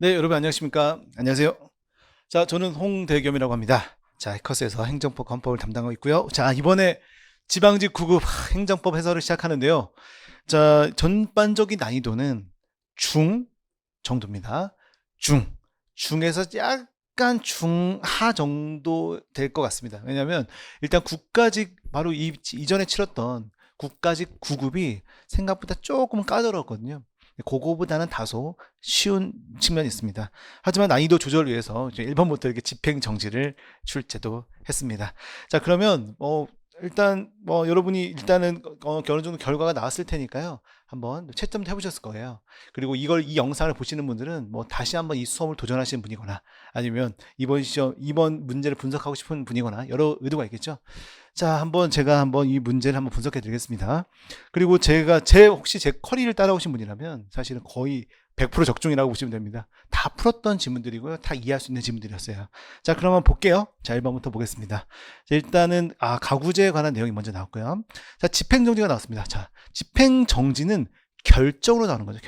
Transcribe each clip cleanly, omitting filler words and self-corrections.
네, 여러분 안녕하십니까? 안녕하세요. 자, 저는 홍대겸이라고 합니다. 자, 해커스에서 행정법 건법을 담당하고 있고요. 자, 이번에 지방직 9급 행정법 해설을 시작하는데요. 자, 전반적인 난이도는 중 정도입니다. 중에서 약간 중하 정도 될 것 같습니다. 왜냐하면 일단 국가직 바로 이전에 치렀던 국가직 9급이 생각보다 조금 까다로웠거든요. 그거보다는 다소 쉬운 측면이 있습니다. 하지만 난이도 조절을 위해서 1번부터 이렇게 집행정지를 출제도 했습니다. 자, 그러면 일단 여러분이 일단은 어느 정도 결과가 나왔을 테니까요. 한번 채점도 해보셨을 거예요. 그리고 이 영상을 보시는 분들은 뭐 다시 한번 이 수험을 도전하시는 분이거나 아니면 이번 문제를 분석하고 싶은 분이거나 여러 의도가 있겠죠. 자, 제가 한번 이 문제를 한번 분석해 드리겠습니다. 그리고 혹시 제 커리를 따라오신 분이라면 사실은 거의 100% 적중이라고 보시면 됩니다. 다 풀었던 지문들이고요. 다 이해할 수 있는 지문들이었어요. 자, 그러면 볼게요. 자, 1번부터 보겠습니다. 자, 일단은, 가구제에 관한 내용이 먼저 나왔고요. 자, 집행정지가 나왔습니다. 자, 집행정지는 결정으로 나오는 거죠.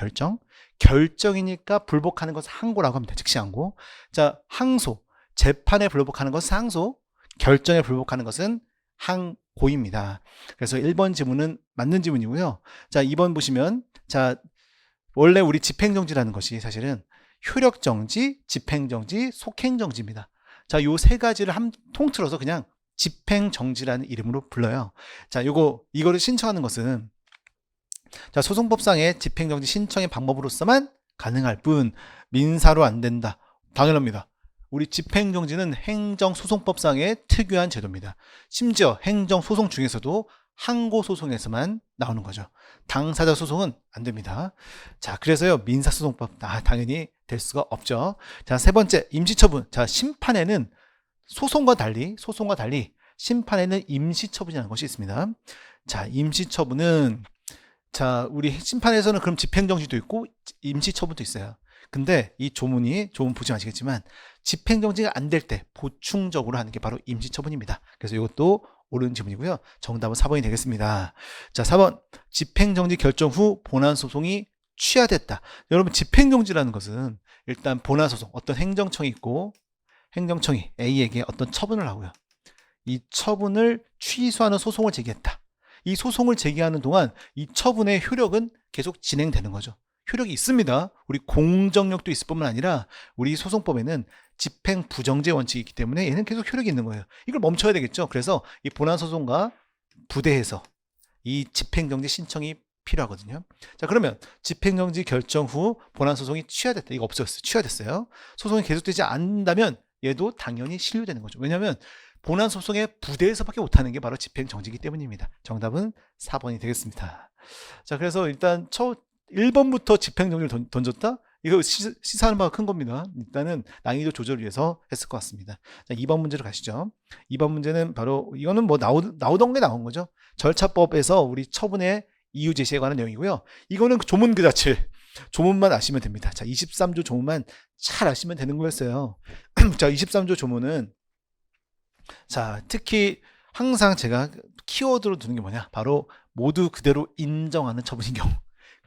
결정이니까 불복하는 것은 항고라고 합니다. 즉시 항고. 자, 항소. 재판에 불복하는 것은 항소. 결정에 불복하는 것은 항고입니다. 그래서 1번 지문은 맞는 지문이고요. 자, 2번 보시면, 자, 원래 우리 집행정지라는 것이 사실은 효력정지, 집행정지, 속행정지입니다. 자, 요 세 가지를 통틀어서 그냥 집행정지라는 이름으로 불러요. 자, 이거를 신청하는 것은, 자, 소송법상의 집행정지 신청의 방법으로서만 가능할 뿐, 민사로 안 된다. 당연합니다. 우리 집행정지는 행정소송법상의 특유한 제도입니다. 심지어 행정소송 중에서도 항고소송에서만 나오는 거죠. 당사자 소송은 안 됩니다. 자, 그래서요, 민사소송법, 당연히 될 수가 없죠. 자, 세 번째, 임시처분. 자, 소송과 달리, 심판에는 임시처분이라는 것이 있습니다. 자, 임시처분은, 자, 우리 심판에서는 그럼 집행정지도 있고, 임시처분도 있어요. 근데 이 조문 보시면 아시겠지만, 집행정지가 안 될 때 보충적으로 하는 게 바로 임시처분입니다. 그래서 이것도 옳은 지문이고요. 정답은 4번이 되겠습니다. 자, 4번. 집행정지 결정 후 본안소송이 취하됐다. 여러분, 집행정지라는 것은 일단 본안소송, 어떤 행정청이 있고, 행정청이 A에게 어떤 처분을 하고요. 이 처분을 취소하는 소송을 제기했다. 이 소송을 제기하는 동안 이 처분의 효력은 계속 진행되는 거죠. 효력이 있습니다. 우리 공정력도 있을 뿐만 아니라 우리 소송법에는 집행 부정제 원칙이 있기 때문에 얘는 계속 효력이 있는 거예요. 이걸 멈춰야 되겠죠. 그래서 이 본안소송과 부대해서 이 집행정지 신청이 필요하거든요. 자, 그러면 집행정지 결정 후 본안소송이 취하됐다. 이거 없어졌어요. 취하됐어요. 소송이 계속되지 않는다면 얘도 당연히 신류되는 거죠. 왜냐하면 본안소송의 부대에서밖에 못하는 게 바로 집행정지이기 때문입니다. 정답은 4번이 되겠습니다. 자, 그래서 일단 1번부터 집행정지를 던졌다? 이거 시사하는 바가 큰 겁니다. 일단은 난이도 조절을 위해서 했을 것 같습니다. 자, 2번 문제로 가시죠. 2번 문제는 바로 이거는 뭐 나오던 게 나온 거죠. 절차법에서 우리 처분의 이유 제시에 관한 내용이고요. 이거는 조문 그 자체. 조문만 아시면 됩니다. 자, 23조 조문만 잘 아시면 되는 거였어요. 자, 23조 조문은, 자, 특히 항상 제가 키워드로 두는 게 뭐냐? 바로 모두 그대로 인정하는 처분인 경우.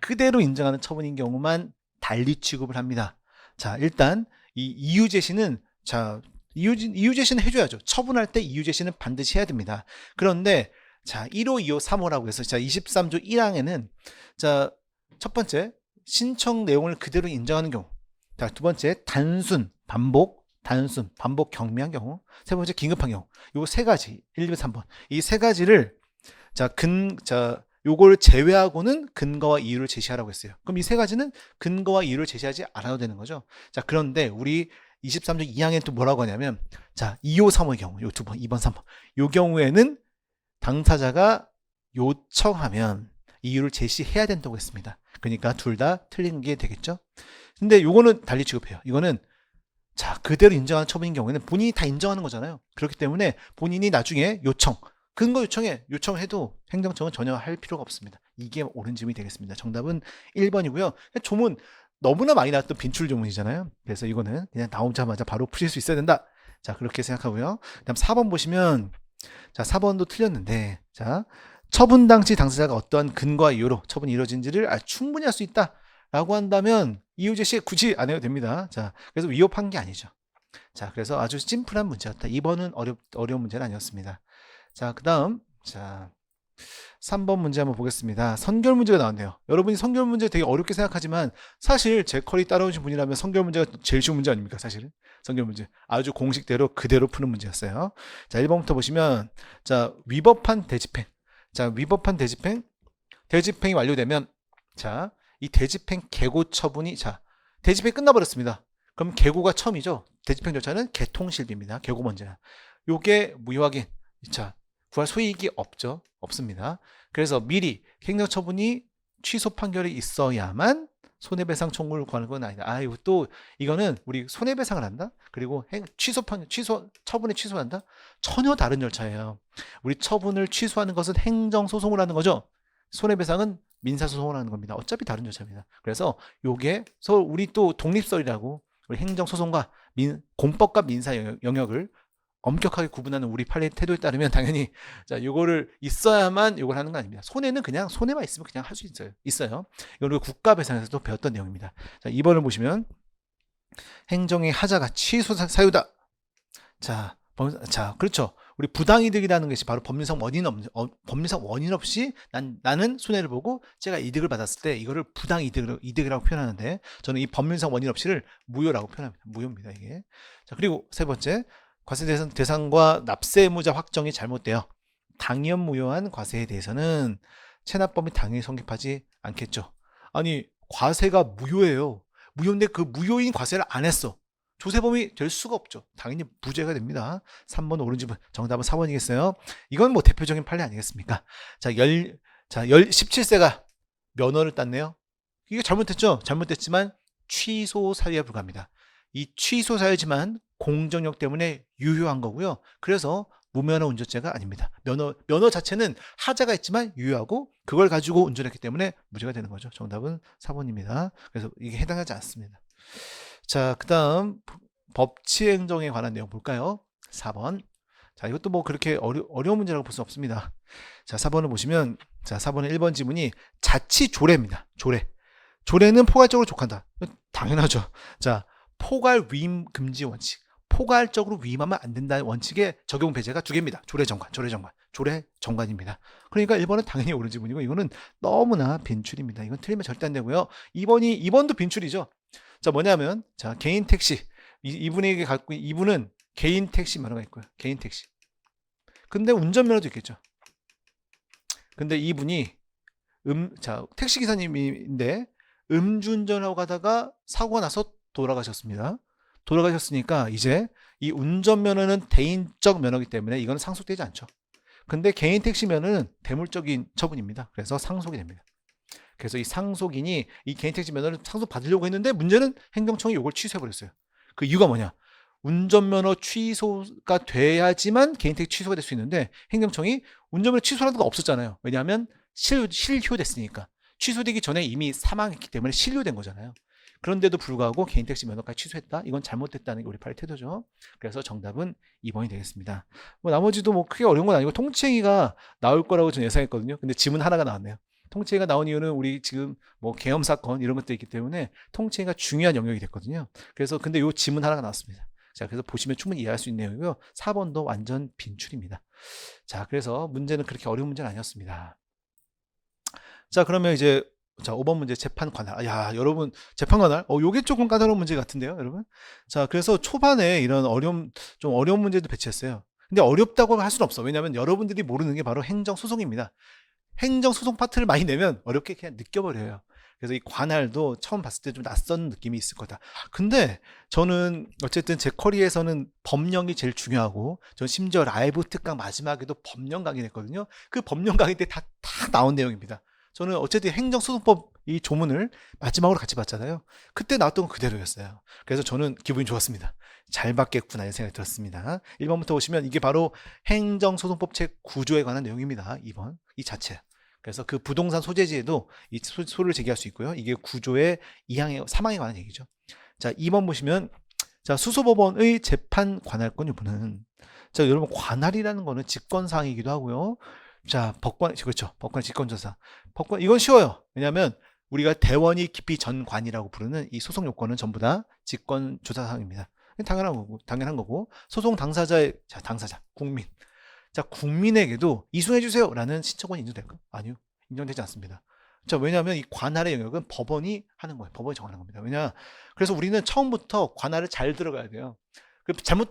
그대로 인정하는 처분인 경우만 달리 취급을 합니다. 자, 일단 이 이유 제시는, 자, 이유 제시는 해줘야죠. 처분할 때 이유 제시는 반드시 해야 됩니다. 그런데 자, 1호, 2호, 3호라고 해서, 자, 23조 1항에는, 자, 첫 번째 신청 내용을 그대로 인정하는 경우, 자, 두 번째 반복 경미한 경우, 세 번째 긴급한 경우, 요 세 가지, 1, 2, 3번 이 세 가지를, 자, 요걸 제외하고는 근거와 이유를 제시하라고 했어요. 그럼 이 세 가지는 근거와 이유를 제시하지 않아도 되는 거죠. 자, 그런데 우리 23조 2항에는 또 뭐라고 하냐면, 자, 2호, 3호의 경우, 요 두 번, 2번, 3번. 요 경우에는 당사자가 요청하면 이유를 제시해야 된다고 했습니다. 그러니까 둘 다 틀린 게 되겠죠. 근데 요거는 달리 취급해요. 이거는, 자, 그대로 인정하는 처분인 경우에는 본인이 다 인정하는 거잖아요. 그렇기 때문에 본인이 나중에 근거 요청해도 행정청은 전혀 할 필요가 없습니다. 이게 옳은 질문이 되겠습니다. 정답은 1번이고요. 조문 너무나 많이 나왔던 빈출 조문이잖아요. 그래서 이거는 그냥 나오자마자 바로 푸실 수 있어야 된다. 자, 그렇게 생각하고요. 그다음 4번 보시면, 자, 4번도 틀렸는데, 자, 처분 당시 당사자가 어떠한 근거와 이유로 처분이 이루어진지를 충분히 알 수 있다 라고 한다면 이유제 시 굳이 안 해도 됩니다. 자, 그래서 위협한 게 아니죠. 자, 그래서 아주 심플한 문제였다. 2번은 어려운 문제는 아니었습니다. 자, 그 다음, 자, 3번 문제 한번 보겠습니다. 선결 문제가 나왔네요. 여러분이 선결 문제 되게 어렵게 생각하지만 사실 제컬이 따라오신 분이라면 선결 문제가 제일 쉬운 문제 아닙니까? 사실은 선결 문제 아주 공식대로 그대로 푸는 문제였어요. 자, 1번부터 보시면 자, 위법한 대집행. 자, 위법한 대집행. 대집행이 완료되면 자, 이 대집행 개고 처분이 자, 대집행이 끝나버렸습니다. 그럼 개고가 처음이죠. 대집행 절차는 개통실비입니다. 개고 문제는. 요게 무효확인. 자, 구할 소익이 없죠. 없습니다. 그래서 미리 행정처분이 취소 판결이 있어야만 손해배상 청구를 구하는 건 아니다. 아, 이거는 우리 손해배상을 한다? 그리고 취소 처분이 취소한다? 전혀 다른 절차예요. 우리 처분을 취소하는 것은 행정소송을 하는 거죠. 손해배상은 민사소송을 하는 겁니다. 어차피 다른 절차입니다. 그래서 요게 우리 또 독립설이라고 우리 행정소송과 공법과 민사 영역을 엄격하게 구분하는 우리 판례 태도에 따르면 당연히 자, 요거를 있어야만 요걸 하는 거 아닙니다. 손해는 그냥 손해만 있으면 그냥 할 수 있어요. 이건 국가배상에서도 배웠던 내용입니다. 자, 2번을 보시면 행정의 하자가 취소 사유다. 자, 그렇죠. 우리 부당이득이라는 것이 바로 법률상 원인 없이 나는 손해를 보고 제가 이득을 받았을 때 이거를 부당이득이라고 표현하는데 저는 이 법률상 원인 없이를 무효라고 표현합니다. 무효입니다, 이게. 자, 그리고 세 번째. 과세 대상과 납세 의무자 확정이 잘못되어 당연 무효한 과세에 대해서는 체납범이 당연히 성립하지 않겠죠. 아니, 과세가 무효예요. 무효인데 그 무효인 과세를 안 했어. 조세범이 될 수가 없죠. 당연히 무죄가 됩니다. 3번 오른쪽은 정답은 4번이겠어요. 이건 뭐 대표적인 판례 아니겠습니까? 자, 17세가 면허를 땄네요. 이게 잘못됐죠? 잘못됐지만 취소 사유에 불과합니다. 이 취소 사유지만 공정력 때문에 유효한 거고요. 그래서 무면허 운전죄가 아닙니다. 면허 자체는 하자가 있지만 유효하고 그걸 가지고 운전했기 때문에 무죄가 되는 거죠. 정답은 4번입니다. 그래서 이게 해당하지 않습니다. 자, 그 다음 법치행정에 관한 내용 볼까요? 4번. 자, 이것도 뭐 그렇게 어려운 문제라고 볼 수 없습니다. 자, 4번을 보시면 자, 4번의 1번 지문이 자치조례입니다. 조례는 포괄적으로 족한다. 당연하죠. 자, 포괄 위임 금지 원칙. 포괄적으로 위임하면 안 된다는 원칙의 적용 배제가 두 개입니다. 조례정관입니다. 그러니까 1번은 당연히 옳은 지문이고 이거는 너무나 빈출입니다. 이건 틀리면 절대 안 되고요. 2번도 빈출이죠. 자, 뭐냐면 자, 개인 택시. 이분에게 갖고 이분은 개인 택시 면허가 있고요. 개인 택시. 근데 운전면허도 있겠죠. 근데 이분이 택시 기사님인데 음주운전하고 가다가 사고가 나서 돌아가셨습니다. 돌아가셨으니까 이제 이 운전면허는 대인적 면허이기 때문에 이건 상속되지 않죠. 근데 개인 택시 면허는 대물적인 처분입니다. 그래서 상속이 됩니다. 그래서 이 상속인이 이 개인 택시 면허를 상속받으려고 했는데 문제는 행정청이 이걸 취소해버렸어요. 그 이유가 뭐냐? 운전면허 취소가 돼야지만 개인 택시 취소가 될 수 있는데 행정청이 운전면허 취소라는 거 없었잖아요. 왜냐하면 실효됐으니까. 취소되기 전에 이미 사망했기 때문에 실효된 거잖아요. 그런데도 불구하고 개인 택시 면허까지 취소했다? 이건 잘못됐다는 게 우리 판례 태도죠. 그래서 정답은 2번이 되겠습니다. 뭐 나머지도 뭐 크게 어려운 건 아니고 통치행위가 나올 거라고 저는 예상했거든요. 근데 지문 하나가 나왔네요. 통치행위가 나온 이유는 우리 지금 뭐 계엄 사건 이런 것도 있기 때문에 통치행위가 중요한 영역이 됐거든요. 그래서 근데 요 지문 하나가 나왔습니다. 자, 그래서 보시면 충분히 이해할 수 있는 내용이고요. 4번도 완전 빈출입니다. 자, 그래서 문제는 그렇게 어려운 문제는 아니었습니다. 자, 그러면 이제 자, 5번 문제 재판 관할. 야, 여러분 재판 관할? 요게 조금 까다로운 문제 같은데요, 여러분. 자, 그래서 초반에 이런 좀 어려운 문제도 배치했어요. 근데 어렵다고 할 수는 없어. 왜냐하면 여러분들이 모르는 게 바로 행정소송입니다. 행정소송 파트를 많이 내면 어렵게 그냥 느껴버려요. 그래서 이 관할도 처음 봤을 때 좀 낯선 느낌이 있을 거다. 근데 저는 어쨌든 제 커리에서는 법령이 제일 중요하고 전 심지어 라이브 특강 마지막에도 법령 강의를 했거든요. 그 법령 강의 때 다 나온 내용입니다. 저는 어쨌든 행정소송법 이 조문을 마지막으로 같이 봤잖아요. 그때 나왔던 건 그대로였어요. 그래서 저는 기분이 좋았습니다. 잘 받겠구나 이런 생각이 들었습니다. 1번부터 보시면 이게 바로 행정소송법 책 구조에 관한 내용입니다. 2번 이 자체. 그래서 그 부동산 소재지에도 이 소를 제기할 수 있고요. 이게 구조의 2항의 3항에 관한 얘기죠. 자, 2번 보시면 자, 수소법원의 재판 관할권 여부는 자, 여러분 관할이라는 거는 직권사항이기도 하고요. 자, 그렇죠. 법관 직권조사. 법관 이건 쉬워요. 왜냐하면 우리가 대원이 기피 전관이라고 부르는 이 소송 요건은 전부 다 직권 조사 사항입니다. 당연한 거고 소송 당사자의 당사자 국민. 자, 국민에게도 이송해 주세요라는 신청권이 인정될까? 아니요. 인정되지 않습니다. 자, 왜냐하면 이 관할의 영역은 법원이 하는 거예요. 법원이 정하는 겁니다. 그래서 우리는 처음부터 관할을 잘 들어가야 돼요. 잘못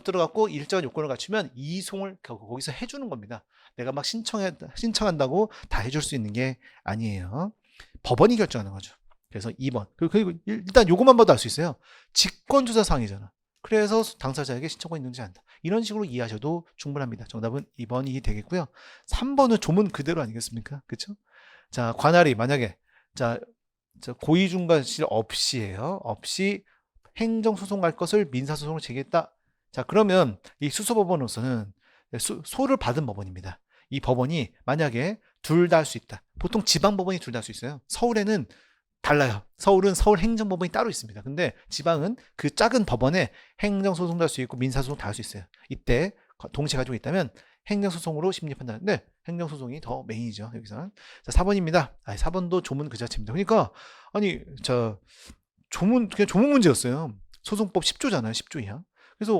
들어갔고 일정한 요건을 갖추면 이송을 거기서 해주는 겁니다. 내가 막 신청한다고 다 해줄 수 있는 게 아니에요. 법원이 결정하는 거죠. 그래서 2번. 그리고 일단 요것만 봐도 알 수 있어요. 직권조사 사항이잖아. 그래서 당사자에게 신청권이 있는지 안다. 이런 식으로 이해하셔도 충분합니다. 정답은 2번이 되겠고요. 3번은 조문 그대로 아니겠습니까? 그렇죠? 자, 관할이 만약에 고의중과실 없이예요. 없이 행정소송 갈 것을 민사소송으로 제기했다. 자, 그러면 이 수소법원으로서는 소를 받은 법원입니다. 이 법원이 만약에 둘 다 할 수 있다. 보통 지방법원이 둘 다 할 수 있어요. 서울에는 달라요. 서울은 서울행정법원이 따로 있습니다. 근데 지방은 그 작은 법원에 행정소송도 할 수 있고 민사소송 다 할 수 있어요. 이때 동시에 가지고 있다면 행정소송으로 심리 판단하는데 행정소송이 더 메인이죠. 여기서. 자, 4번입니다. 4번도 조문 그 자체입니다. 그러니까 아니 그냥 조문 문제였어요. 소송법 10조잖아요. 10조 이하. 그래서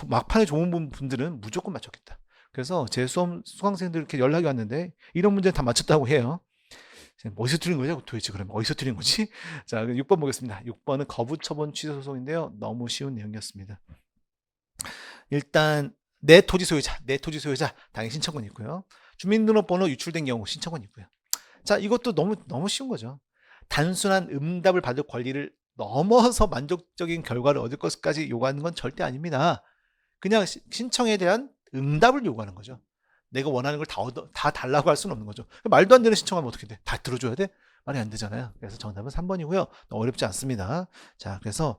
막판에 조문 분들은 무조건 맞췄겠다. 그래서 제 수강생들 이렇게 연락이 왔는데 이런 문제는 다 맞췄다고 해요. 어디서 틀린 거죠? 도대체 그러면 어디서 틀린 거지? 자, 6번 보겠습니다. 6번은 거부처분 취소소송인데요. 너무 쉬운 내용이었습니다. 일단 내 토지 소유자 당연히 신청권이 있고요. 주민등록번호 유출된 경우 신청권이 있고요. 자, 이것도 너무 쉬운 거죠. 단순한 응답을 받을 권리를 넘어서 만족적인 결과를 얻을 것까지 요구하는 건 절대 아닙니다. 그냥 신청에 대한 응답을 요구하는 거죠. 내가 원하는 걸 다 달라고 할 수는 없는 거죠. 말도 안 되는 신청하면 어떻게 돼? 다 들어줘야 돼? 말이 안 되잖아요. 그래서 정답은 3번이고요. 어렵지 않습니다. 자, 그래서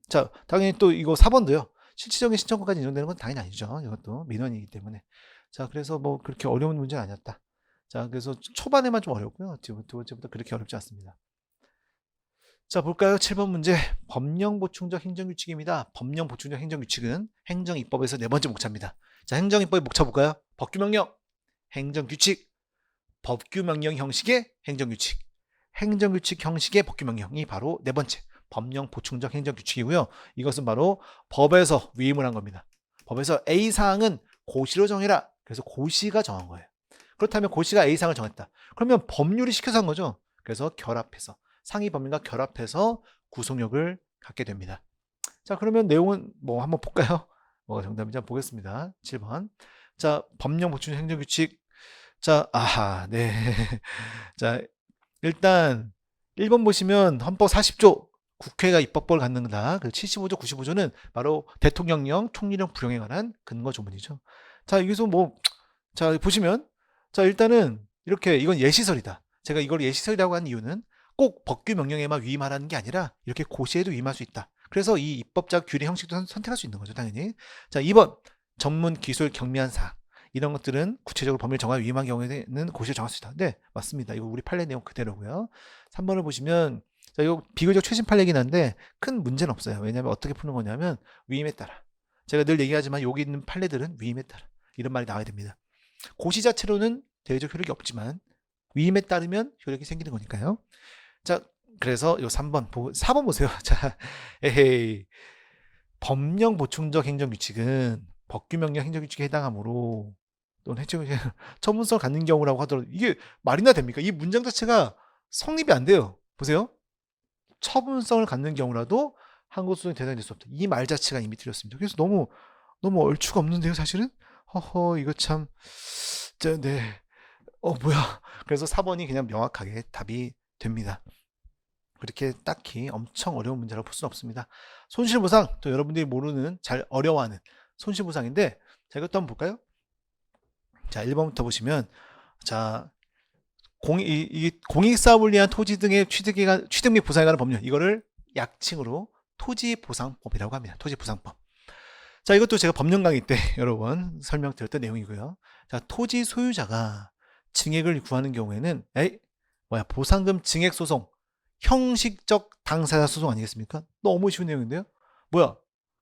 자, 당연히 또 이거 4번도요. 실질적인 신청권까지 인정되는 건 당연히 아니죠. 이것도 민원이기 때문에. 자, 그래서 뭐 그렇게 어려운 문제는 아니었다. 자, 그래서 초반에만 좀 어렵고요. 두 번째부터 그렇게 어렵지 않습니다. 자, 볼까요? 7번 문제. 법령보충적 행정규칙입니다. 법령보충적 행정규칙은 행정입법에서 네 번째 목차입니다. 자, 행정입법의 목차 볼까요? 법규명령, 행정규칙, 법규명령 형식의 행정규칙, 행정규칙 형식의 법규명령이 바로 네 번째 법령보충적 행정규칙이고요. 이것은 바로 법에서 위임을 한 겁니다. 법에서 A사항은 고시로 정해라. 그래서 고시가 정한 거예요. 그렇다면 고시가 A사항을 정했다. 그러면 법률이 시켜서 한 거죠. 그래서 결합해서 상위 법률과 결합해서 구속력을 갖게 됩니다. 자, 그러면 내용은 뭐 한번 볼까요? 뭐가 정답인지 한번 보겠습니다. 7번. 자, 법령 보충 행정규칙. 자, 네. 자, 일단 1번 보시면 헌법 40조 국회가 입법권을 갖는다. 그 75조, 95조는 바로 대통령령, 총리령 불용에 관한 근거 조문이죠. 자, 여기서 자, 보시면 자, 일단은 이렇게 이건 예시설이다. 제가 이걸 예시설이라고 한 이유는 꼭 법규 명령에만 위임하라는 게 아니라 이렇게 고시에도 위임할 수 있다. 그래서 이 입법자 규례 형식도 선택할 수 있는 거죠, 당연히. 자, 2번 전문 기술 경미한 사항. 이런 것들은 구체적으로 법률 정화 위임한 경우에는 고시를 정할 수 있다. 네, 맞습니다. 이거 우리 판례 내용 그대로고요. 3번을 보시면 자, 이거 비교적 최신 판례긴 한데 큰 문제는 없어요. 왜냐하면 어떻게 푸는 거냐면 위임에 따라. 제가 늘 얘기하지만 여기 있는 판례들은 위임에 따라. 이런 말이 나와야 됩니다. 고시 자체로는 대외적 효력이 없지만 위임에 따르면 효력이 생기는 거니까요. 자, 그래서 요 3번, 4번 보세요. 자, 에헤이. 법령 보충적 행정규칙은 법규명령 행정규칙에 해당하므로 또는 처분성을 갖는 경우라고 하더라도 이게 말이나 됩니까? 이 문장 자체가 성립이 안 돼요. 보세요. 처분성을 갖는 경우라도 항고소송이 대상이 될 수 없다. 이 말 자체가 이미 틀렸습니다. 그래서 너무 얼추가 없는데요, 사실은? 허허, 이거 참, 네. 뭐야. 그래서 4번이 그냥 명확하게 답이 됩니다. 그렇게 딱히 엄청 어려운 문제라고 볼 수는 없습니다. 손실보상, 또 여러분들이 모르는, 잘 어려워하는 손실보상인데, 자, 이것도 한번 볼까요? 자, 1번부터 보시면, 자, 공익사업을 위한 토지 등의 취득 및 보상에 관한 법률, 이거를 약칭으로 토지보상법이라고 합니다. 토지보상법. 자, 이것도 제가 법령 강의 때 여러 번 설명드렸던 내용이고요. 자, 토지 소유자가 증액을 구하는 경우에는, 보상금 증액 소송, 형식적 당사자 소송 아니겠습니까? 너무 쉬운 내용인데요.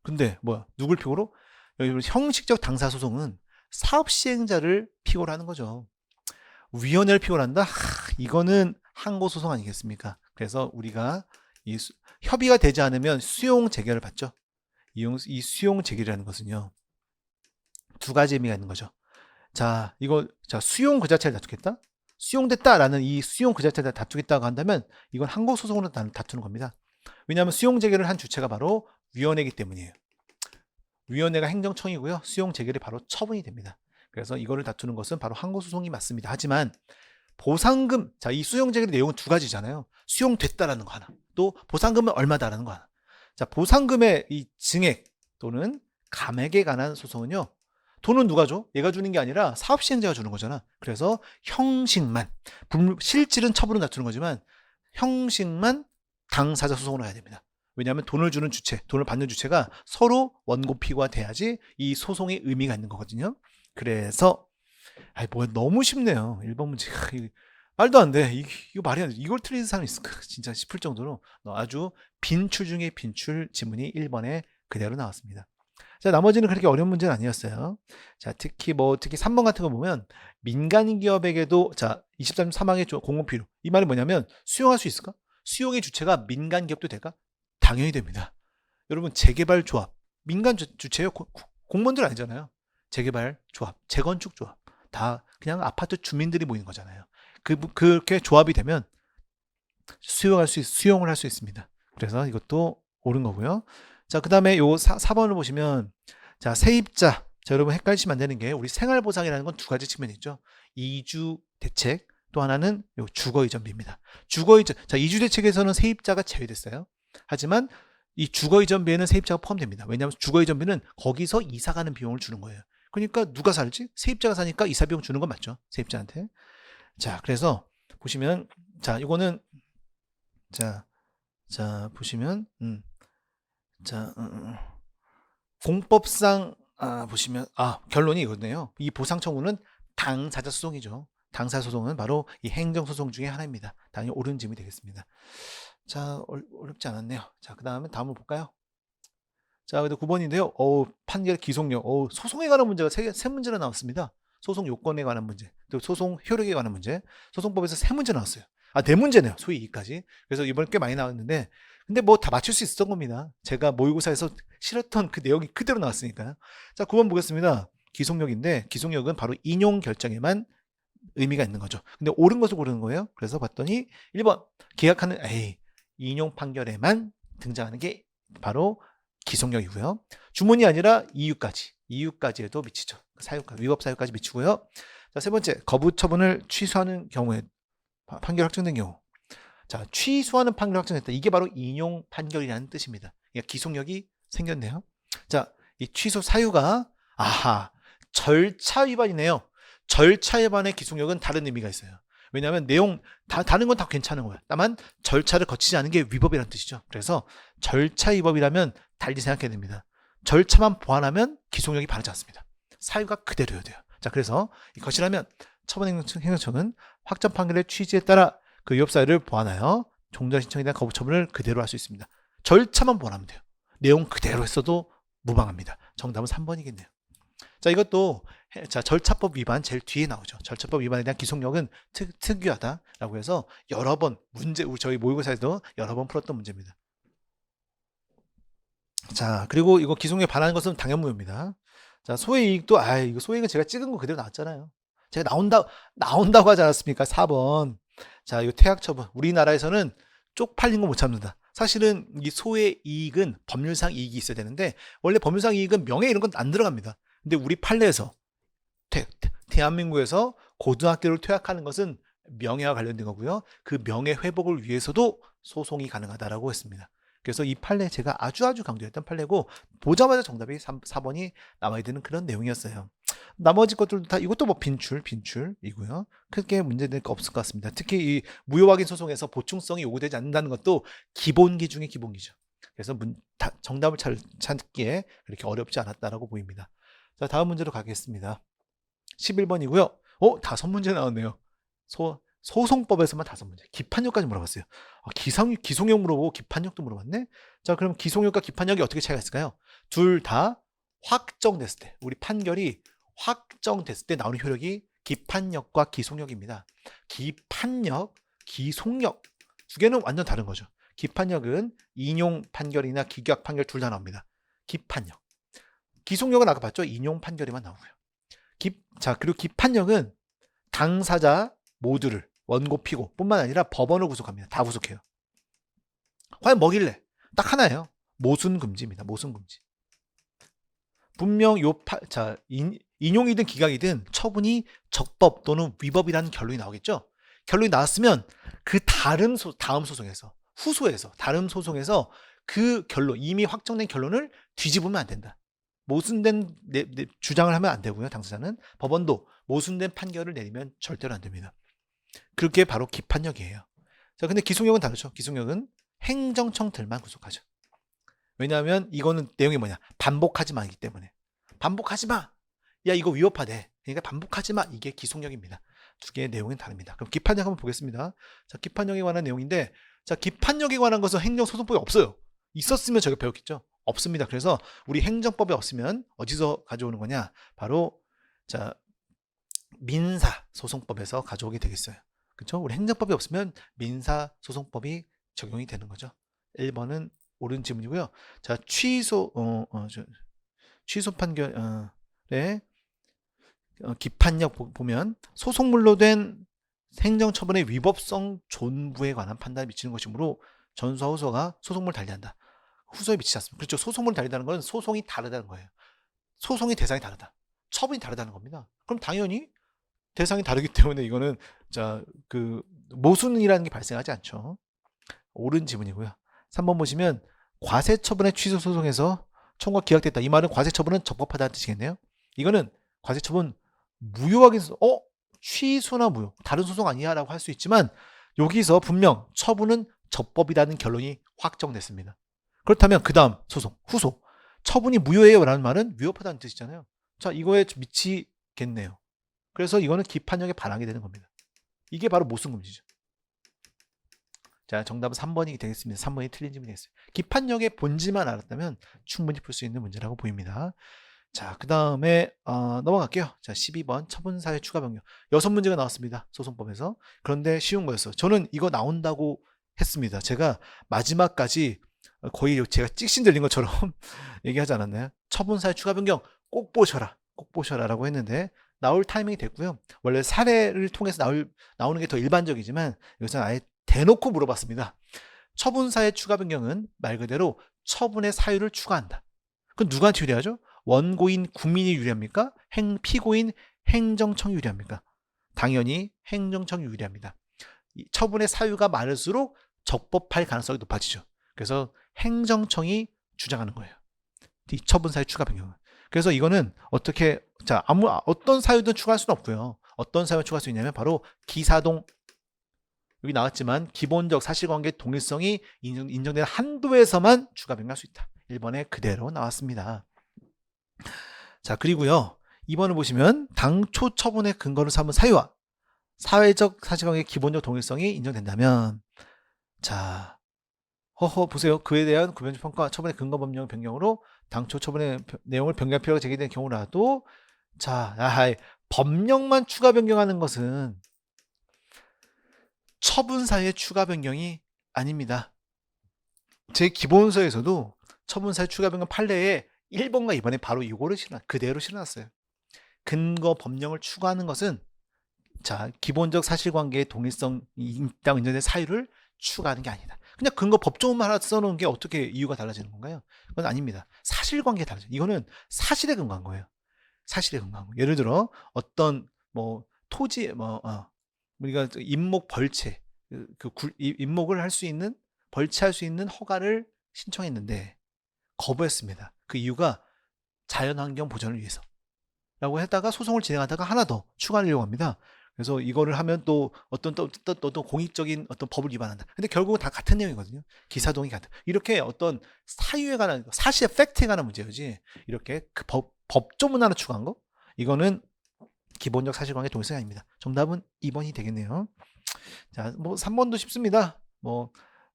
근데 누굴 피고로? 여기 형식적 당사자 소송은 사업 시행자를 피고로 하는 거죠. 위원회를 피고로 한다? 이거는 항고소송 아니겠습니까? 그래서 우리가 협의가 되지 않으면 수용 재결을 받죠. 이 수용 재결이라는 것은요, 두 가지 의미가 있는 거죠. 자, 수용 그 자체를 다투겠다? 수용됐다라는 이 수용 그 자체를 다투겠다고 한다면 이건 항고소송으로 다투는 겁니다. 왜냐하면 수용 재결을 한 주체가 바로 위원회이기 때문이에요. 위원회가 행정청이고요. 수용 재결이 바로 처분이 됩니다. 그래서 이거를 다투는 것은 바로 항고소송이 맞습니다. 하지만 보상금, 자, 이 수용 재결의 내용은 두 가지잖아요. 수용됐다라는 거 하나, 또 보상금은 얼마다라는 거 하나. 자, 보상금의 이 증액 또는 감액에 관한 소송은요, 돈은 누가 줘? 얘가 주는 게 아니라 사업시행자가 주는 거잖아. 그래서 형식만, 실질은 처분을 다투는 거지만 형식만 당사자 소송으로 가야 됩니다. 왜냐하면 돈을 주는 주체, 돈을 받는 주체가 서로 원고피고가 돼야지 이 소송의 의미가 있는 거거든요. 그래서 너무 쉽네요. 1번 문제. 말도 안 돼. 이거 말이 안 돼. 이걸 틀린 사람이 있을까? 진짜 싶을 정도로 아주 빈출 중에 빈출 지문이 1번에 그대로 나왔습니다. 자, 나머지는 그렇게 어려운 문제는 아니었어요. 자, 특히 3번 같은 거 보면 민간 기업에게도, 자, 23조 3항의 공공필요. 이 말이 뭐냐면 수용할 수 있을까? 수용의 주체가 민간 기업도 될까? 당연히 됩니다. 여러분, 재개발 조합, 민간 주체요. 공무원들 아니잖아요. 재개발 조합, 재건축 조합, 다 그냥 아파트 주민들이 모이는 거잖아요. 그렇게 조합이 되면 수용을 할 수 있습니다. 그래서 이것도 옳은 거고요. 자, 그 다음에 요 4번을 보시면, 자, 세입자. 자, 여러분 헷갈리시면 안 되는 게, 우리 생활보상이라는 건 두 가지 측면이 있죠. 이주 대책, 또 하나는 요 주거이전비입니다. 자, 이주 대책에서는 세입자가 제외됐어요. 하지만 이 주거이전비에는 세입자가 포함됩니다. 왜냐하면 주거이전비는 거기서 이사 가는 비용을 주는 거예요. 그러니까 누가 살지? 세입자가 사니까 이사 비용 주는 건 맞죠? 세입자한테. 자, 그래서 보시면, 자, 이거는, 자, 보시면, 공법상, 보시면, 결론이 이거네요. 이 보상 청구는 당사자 소송이죠. 당사자 소송은 바로 이 행정소송 중에 하나입니다. 당연히 옳은 질문이 되겠습니다. 자, 어렵지 않았네요. 자, 그 다음에 다음을 볼까요? 자, 그래도 9번인데요. 판결 기속력. 소송에 관한 문제가 세 문제나 나왔습니다. 소송 요건에 관한 문제, 또 소송 효력에 관한 문제, 소송법에서 3문제 나왔어요. 4문제네요. 소위 이까지. 그래서 이번에 꽤 많이 나왔는데, 근데 뭐 다 맞출 수 있었던 겁니다. 제가 모의고사에서 실었던 그 내용이 그대로 나왔으니까요. 자, 9번 보겠습니다. 기속력인데, 기속력은 바로 인용 결정에만 의미가 있는 거죠. 근데 옳은 것을 고르는 거예요. 그래서 봤더니 1번 계약하는 인용 판결에만 등장하는 게 바로 기속력이고요. 주문이 아니라 이유까지에도 미치죠. 위법 사유까지 미치고요. 자, 세 번째, 거부 처분을 취소하는 경우에 판결 확정된 경우. 자, 취소하는 판결 확정됐다. 이게 바로 인용 판결이라는 뜻입니다. 그러니까 기속력이 생겼네요. 자, 이 취소 사유가 절차 위반이네요. 절차 위반의 기속력은 다른 의미가 있어요. 왜냐하면 내용 다른 건 다 괜찮은 거예요. 다만 절차를 거치지 않은 게 위법이라는 뜻이죠. 그래서 절차 위법이라면 달리 생각해야 됩니다. 절차만 보완하면 기속력이 바르지 않습니다. 사유가 그대로여야 돼요. 자, 그래서 이것이라면 처분행정청은 확정 판결의 취지에 따라 그 위법 사유를 보완하여 종전 신청에 대한 거부 처분을 그대로 할 수 있습니다. 절차만 보완하면 돼요. 내용 그대로 했어도 무방합니다. 정답은 3번이겠네요. 자, 이것도 절차법 위반 제일 뒤에 나오죠. 절차법 위반에 대한 기속력은 특유하다라고 해서 여러 번 저희 모의고사에도 여러 번 풀었던 문제입니다. 자, 그리고 이거 기속력에 반하는 것은 당연무효입니다. 자, 소외이익도 이거 소외이익은 제가 찍은 거 그대로 나왔잖아요. 제가 나온다고 하지 않았습니까? 4번. 자, 이거 퇴학 처분. 우리나라에서는 쪽팔린 거 못 참는다. 사실은 이 소외이익은 법률상 이익이 있어야 되는데 원래 법률상 이익은 명예 이런 건 안 들어갑니다. 근데 우리 판례에서 대한민국에서 고등학교를 퇴학하는 것은 명예와 관련된 거고요. 그 명예 회복을 위해서도 소송이 가능하다라고 했습니다. 그래서 이 판례 제가 아주 강조했던 판례고 보자마자 정답이 4번이 나와야 되는 그런 내용이었어요. 나머지 것들도 다 이것도 뭐 빈출이고요. 크게 문제될 거 없을 것 같습니다. 특히 이 무효확인 소송에서 보충성이 요구되지 않는다는 것도 기본기 중에 기본기죠. 그래서 정답을 찾기에 그렇게 어렵지 않았다라고 보입니다. 자, 다음 문제로 가겠습니다. 11번이고요. 5문제 나왔네요. 소송법에서만 5문제. 기판력까지 물어봤어요. 기속력 물어보고 기판력도 물어봤네. 자, 그럼 기속력과 기판력이 어떻게 차이가 있을까요? 둘 다 확정됐을 때, 우리 판결이 확정됐을 때 나오는 효력이 기판력과 기속력입니다. 기속력. 두 개는 완전 다른 거죠. 기판력은 인용 판결이나 기각 판결 둘 다 나옵니다. 기판력. 기속력은 아까 봤죠? 인용 판결에만 나오고요. 자, 그리고 기판력은 당사자 모두를 원고 피고 뿐만 아니라 법원을 구속합니다. 다 구속해요. 과연 뭐길래? 딱 하나예요. 모순금지입니다. 모순금지. 분명 인용이든 기각이든 처분이 적법 또는 위법이라는 결론이 나오겠죠. 결론이 나왔으면 그 다음 소송에서 후소에서 다른 소송에서 그 결론, 이미 확정된 결론을 뒤집으면 안 된다. 모순된 주장을 하면 안 되고요. 당사자는 법원도 모순된 판결을 내리면 절대로 안 됩니다. 그게 바로 기판력이에요. 자, 근데 기속력은 다르죠. 기속력은 행정청들만 구속하죠. 왜냐하면 이거는 내용이 뭐냐? 반복하지 마이기 때문에. 반복하지 마. 야, 이거 위법하대. 그러니까 반복하지 마. 이게 기속력입니다. 두 개의 내용은 다릅니다. 그럼 기판력 한번 보겠습니다. 자, 기판력에 관한 내용인데, 자, 기판력에 관한 것은 행정소송법에 없어요. 있었으면 저희가 배웠겠죠. 없습니다. 그래서 우리 행정법에 없으면 어디서 가져오는 거냐? 바로 자, 민사소송법에서 가져오게 되겠어요. 그렇죠? 우리 행정법이 없으면 민사소송법이 적용이 되는 거죠. 1번은 옳은 질문이고요. 자, 취소 판결의 기판력 보면 소송물로 된 행정처분의 위법성 존부에 관한 판단을 미치는 것이므로 전수와 후소가 소송물을 달리한다. 후소에 미치지 않습니다. 그렇죠. 소송물을 달리다는 건 소송이 다르다는 거예요. 소송의 대상이 다르다. 처분이 다르다는 겁니다. 그럼 당연히 대상이 다르기 때문에 이거는 모순이라는 게 발생하지 않죠. 옳은 지문이고요. 3번 보시면 과세처분의 취소 소송에서 청구가 기각됐다. 이 말은 과세처분은 적법하다는 뜻이겠네요. 이거는 과세처분 무효하게 취소나 무효 다른 소송 아니야 라고 할 수 있지만 여기서 분명 처분은 적법이라는 결론이 확정됐습니다. 그렇다면 그 다음 소송 후소 처분이 무효예요 라는 말은 위법하다는 뜻이잖아요. 자, 이거에 미치겠네요. 그래서 이거는 기판력에 반하게 되는 겁니다. 이게 바로 모순금지죠. 자, 정답은 3번이 되겠습니다. 3번이 틀린 질문이 되겠어요. 기판력의 본질만 알았다면 충분히 풀 수 있는 문제라고 보입니다. 자, 그 다음에 넘어갈게요. 자, 12번 처분사의 추가 변경. 6문제가 나왔습니다. 소송법에서. 그런데 쉬운 거였어요. 저는 이거 나온다고 했습니다. 제가 마지막까지 거의 제가 찍신 들린 것처럼 얘기하지 않았나요? 처분사의 추가 변경 꼭 보셔라. 꼭 보셔라라고 했는데 나올 타이밍이 됐고요. 원래 사례를 통해서 나오는 게 더 일반적이지만 여기서는 아예 대놓고 물어봤습니다. 처분사의 추가 변경은 말 그대로 처분의 사유를 추가한다. 그럼 누구한테 유리하죠? 원고인 국민이 유리합니까? 피고인 행정청이 유리합니까? 당연히 행정청이 유리합니다. 처분의 사유가 많을수록 적법할 가능성이 높아지죠. 그래서 행정청이 주장하는 거예요. 이 처분사의 추가 변경은. 그래서 이거는 어떤 사유든 추가할 수는 없고요. 어떤 사유를 추가할 수 있냐면 바로 기사동 여기 나왔지만 기본적 사실관계 동일성이 인정되는 한도에서만 추가 변경할 수 있다. 1번에 그대로 나왔습니다. 자, 그리고요. 2번을 보시면 당초 처분의 근거를 삼은 사유와 사회적 사실관계의 기본적 동일성이 인정된다면 자, 보세요. 그에 대한 구별적 평가 처분의 근거 법령 변경으로 당초 처분의 내용을 변경할 필요가 제기된 경우라도 자, 법령만 추가 변경하는 것은 처분사의 추가 변경이 아닙니다. 제 기본서에서도 처분사의 추가 변경 판례에 1번과 2번에 바로 이거를 그대로 실어놨어요. 근거 법령을 추가하는 것은 자, 기본적 사실관계의 동일성이 있다고 인정된 사유를 추가하는 게 아니다. 그냥 근거 법조문만 하나 써놓은 게 어떻게 이유가 달라지는 건가요? 그건 아닙니다. 사실관계에 달라져. 이거는 사실에 근거한 거예요. 사실에 근거한 거. 예를 들어 어떤 토지 우리가 임목 벌채 임목을 할 수 있는 벌채할 수 있는 허가를 신청했는데 거부했습니다. 그 이유가 자연환경 보전을 위해서 라고 했다가 소송을 진행하다가 하나 더 추가하려고 합니다. 그래서 이거를 하면 또 어떤 공익적인 어떤 법을 위반한다. 근데 결국은 다 같은 내용이거든요. 기사동이 같은. 이렇게 어떤 사유에 관한 사실의 팩트에 관한 문제지. 이렇게 그 법조문 하나 추가한 거 이거는 기본적 사실관계 동일성이 아닙니다. 정답은 2번이 되겠네요. 자, 3번도 쉽습니다.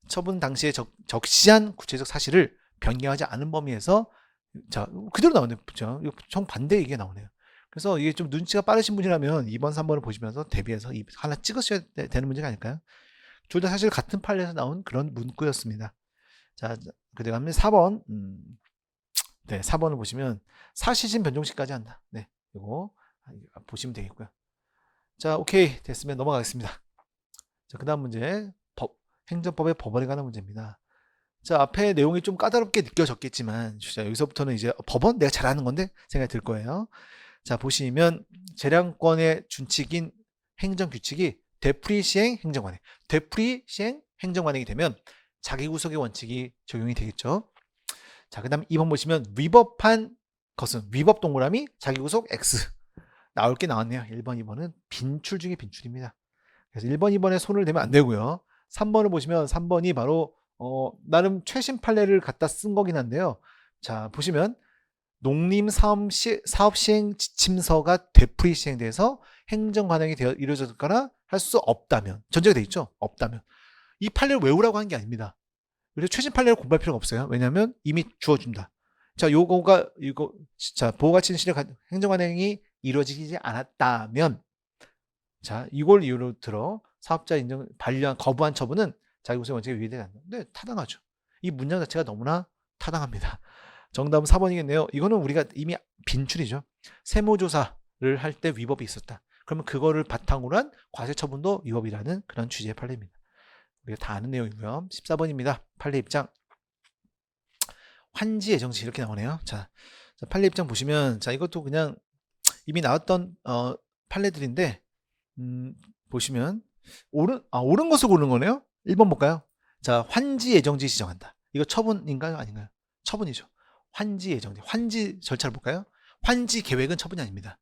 처분 당시에 적시한 구체적 사실을 변경하지 않은 범위에서 자, 그대로 나오네요. 정반대 얘기가 나오네요. 그래서 이게 좀 눈치가 빠르신 분이라면 2번, 3번을 보시면서 대비해서 하나 찍으셔야 되는 문제가 아닐까요? 둘 다 사실 같은 판례에서 나온 그런 문구였습니다. 자, 그 다음에 4번. 네, 4번을 보시면 사시신 변종시까지 한다. 네, 이거 보시면 되겠고요. 자, 오케이. 됐으면 넘어가겠습니다. 자, 그 다음 문제. 행정법의 법원에 관한 문제입니다. 자, 앞에 내용이 좀 까다롭게 느껴졌겠지만, 자, 여기서부터는 이제 법원? 내가 잘하는 건데? 생각이 들 거예요. 자, 보시면 재량권의 준칙인 행정규칙이 되풀이 시행 행정관행, 되풀이 시행 행정관행이 되면 자기구속의 원칙이 적용이 되겠죠. 자, 그 다음 2번 보시면 위법한 것은 위법 동그라미 자기구속 X 나올 게 나왔네요. 1번, 2번은 빈출 중에 빈출입니다. 그래서 1번, 2번에 손을 대면 안 되고요. 3번을 보시면 3번이 바로 나름 최신 판례를 갖다 쓴 거긴 한데요. 자, 보시면 농림사업시행 지침서가 되풀이 시행돼서 행정관행이 이루어졌거나 할 수 없다면, 전제가 돼 있죠. 없다면 이 판례를 외우라고 한 게 아닙니다. 그래서 최신 판례를 공부할 필요가 없어요. 왜냐하면 이미 주어준다. 자, 자, 보호가치 실행 행정관행이 이루어지지 않았다면, 자, 이걸 이유로 들어 사업자 인정 반려한 거부한 처분은 자기구속 원칙에 위배되지 않는다. 네, 타당하죠. 이 문장 자체가 너무나 타당합니다. 정답은 4번이겠네요. 이거는 우리가 이미 빈출이죠. 세무조사를 할 때 위법이 있었다. 그러면 그거를 바탕으로 한 과세처분도 위법이라는 그런 취지의 판례입니다. 우리가 다 아는 내용이고요. 14번입니다. 판례 입장. 환지 예정시 이렇게 나오네요. 자, 판례 입장 보시면, 자, 이것도 그냥 이미 나왔던 판례들인데, 보시면 옳은 것을 고르는 거네요. 1번 볼까요? 자, 환지 예정지 지정한다. 이거 처분인가요? 아닌가요? 처분이죠. 환지 예정지. 환지 절차를 볼까요? 환지 계획은 처분이 아닙니다.